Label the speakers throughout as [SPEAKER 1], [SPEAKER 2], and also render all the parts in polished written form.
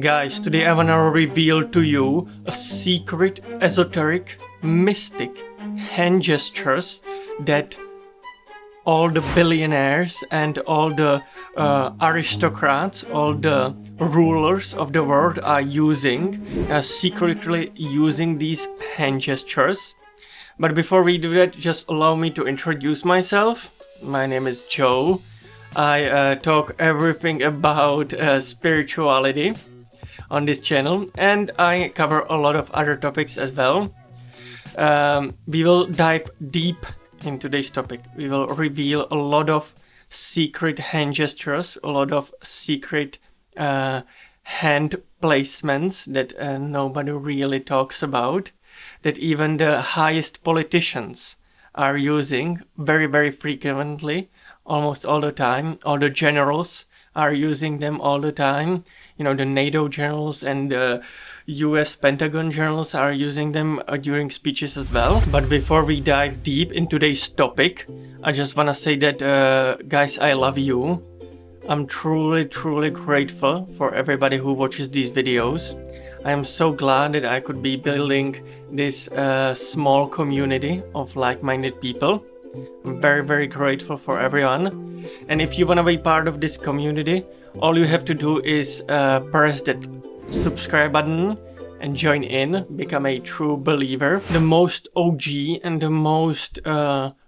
[SPEAKER 1] Guys, today I wanna reveal to you a secret, esoteric, mystic hand gestures that all the billionaires and all the aristocrats, all the rulers of the world are using, secretly using these hand gestures. But before we do that, just allow me to introduce myself. My name is Joe. I talk everything about spirituality on this channel, and I cover a lot of other topics as well. We will dive deep into this topic. We will reveal a lot of secret hand gestures, a lot of secret hand placements that nobody really talks about, that even the highest politicians are using very, very frequently, almost all the time. All the generals are using them all the time. You know, the NATO generals and the US Pentagon generals are using them during speeches as well. But before we dive deep into today's topic, I just want to say that, guys, I love you. I'm truly, truly grateful for everybody who watches these videos. I am so glad that I could be building this small community of like-minded people. I'm very, very grateful for everyone. And if you want to be part of this community, all you have to do is press that subscribe button and join in, become a true believer. The most OG and the most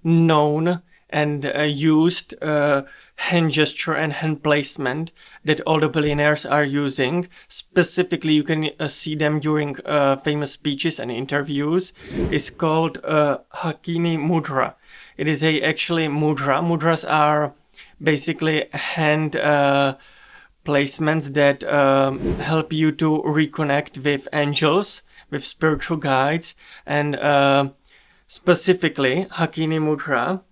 [SPEAKER 1] known and used hand gesture and hand placement that all the billionaires are using. Specifically, you can see them during famous speeches and interviews, is called Hakini Mudra. It is actually mudra. Mudras are basically hand placements that help you to reconnect with angels, with spiritual guides, and specifically Hakini Mudra.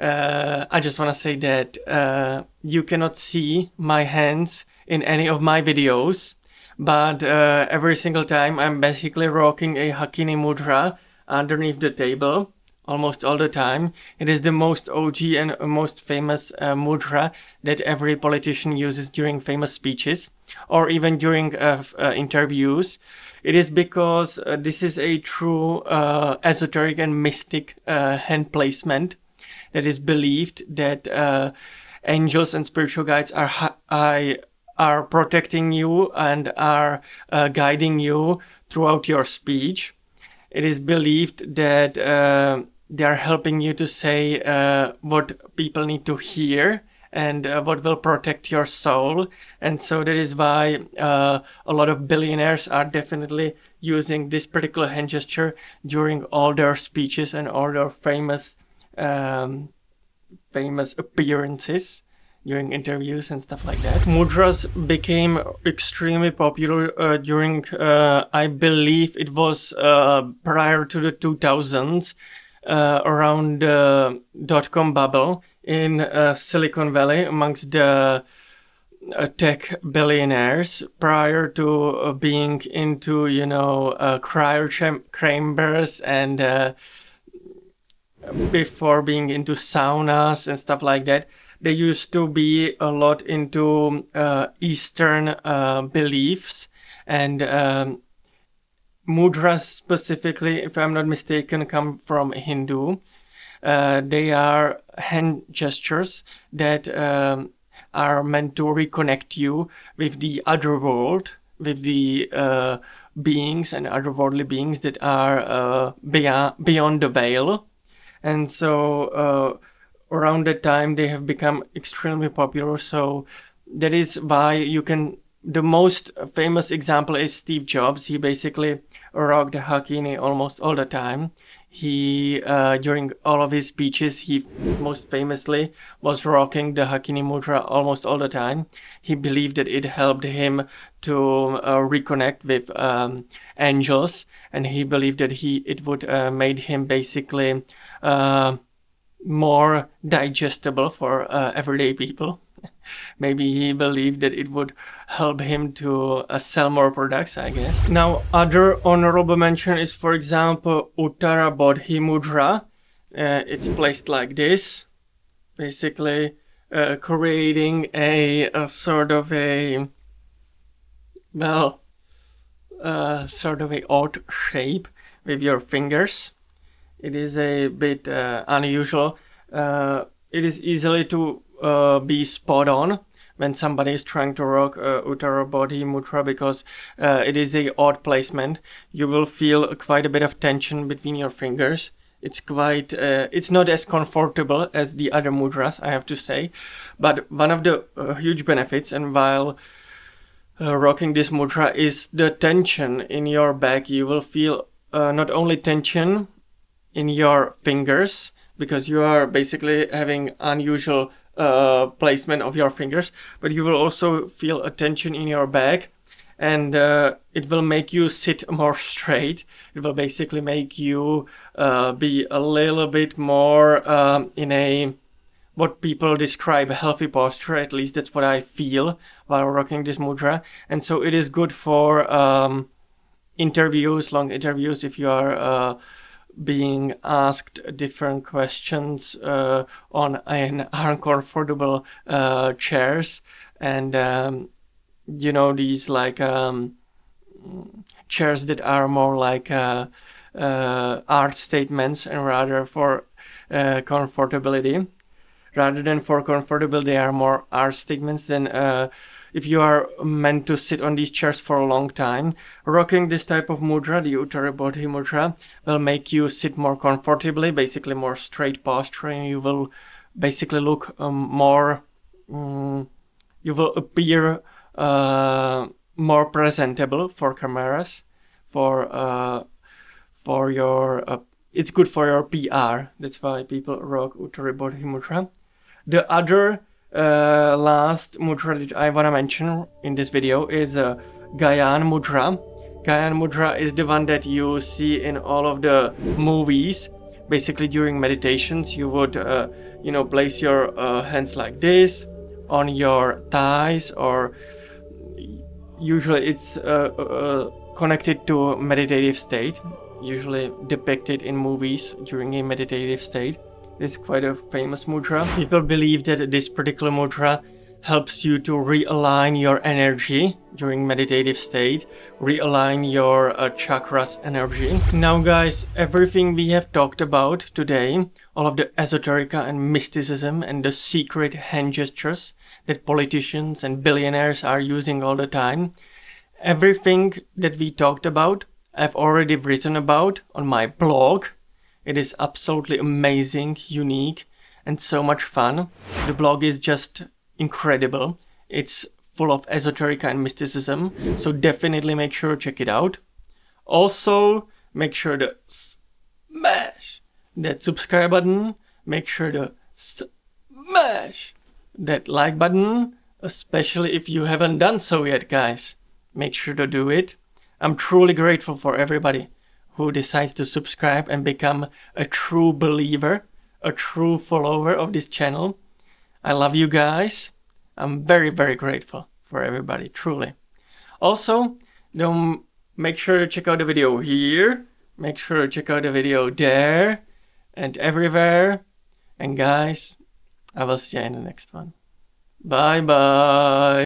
[SPEAKER 1] I just want to say that you cannot see my hands in any of my videos, but every single time I'm basically rocking a Hakini Mudra underneath the table, almost all the time. It is the most OG and most famous mudra that every politician uses during famous speeches or even during interviews. It is because this is a true esoteric and mystic hand placement that is believed that angels and spiritual guides are protecting you and are guiding you throughout your speech. It is believed that they are helping you to say what people need to hear and what will protect your soul. And so that is why a lot of billionaires are definitely using this particular hand gesture during all their speeches and all their famous appearances during interviews and stuff like that. Mudras became extremely popular during, I believe it was prior to the 2000s, around the dot-com bubble in Silicon Valley amongst the tech billionaires, prior to being into, you know, cryo chambers and before being into saunas and stuff like that. They used to be a lot into Eastern beliefs, and mudras specifically, if I'm not mistaken, come from Hindu. They are hand gestures that are meant to reconnect you with the other world, with the beings and otherworldly beings that are beyond the veil. And so around that time they have become extremely popular. So that is why you can, the most famous example is Steve Jobs. He basically rocked the Hakini almost all the time. He during all of his speeches, he most famously was rocking the Hakini Mudra almost all the time. He believed that it helped him to reconnect with angels, and he believed that it would made him basically more digestible for everyday people. Maybe he believed that it would help him to sell more products, I guess. Now, other honorable mention is, for example, Uttara Bodhi Mudra. It's placed like this, basically creating a sort of a well, sort of a odd shape with your fingers. It is a bit unusual. It is easily to be spot on when somebody is trying to rock Uttara Bodhi Mudra, because it is a odd placement. You will feel quite a bit of tension between your fingers. It's quite, it's not as comfortable as the other mudras, I have to say. But one of the huge benefits, and while rocking this mudra, is the tension in your back. You will feel not only tension in your fingers, because you are basically having unusual placement of your fingers, but you will also feel a tension in your back, and it will make you sit more straight. It will basically make you be a little bit more in a, what people describe, a healthy posture. At least that's what I feel while rocking this mudra. And so it is good for interviews, long interviews, if you are being asked different questions on an uncomfortable chairs, and you know, these like chairs that are more like art statements, and rather for comfortability. Rather than for comfortability, they are more art statements. Then if you are meant to sit on these chairs for a long time, rocking this type of mudra, the Uttara Bodhi Mudra, will make you sit more comfortably, basically more straight posture, and you will basically look more, you will appear more presentable for cameras, for your, it's good for your PR. That's why people rock Uttara Bodhi Mudra. The other last mudra that I want to mention in this video is Gyan Mudra. Gyan Mudra is the one that you see in all of the movies. Basically, during meditations, you would, you know, place your hands like this on your thighs, or usually it's connected to meditative state, usually depicted in movies during a meditative state. It's quite a famous mudra. People believe that this particular mudra helps you to realign your energy during meditative state, realign your chakras energy. Now guys, everything we have talked about today, all of the esoterica and mysticism and the secret hand gestures that politicians and billionaires are using all the time, everything that we talked about, I've already written about on my blog. It is absolutely amazing, unique, and so much fun. The blog is just incredible. It's full of esoterica and mysticism, so definitely make sure to check it out. Also, make sure to smash that subscribe button. Make sure to smash that like button, especially if you haven't done so yet, guys. Make sure to do it. I'm truly grateful for everybody who decides to subscribe and become a true believer, a true follower of this channel. I love you guys. I'm very, very grateful for everybody, truly. Also, don't make sure to check out the video here. Make sure to check out the video there and everywhere. And guys, I will see you in the next one. Bye bye.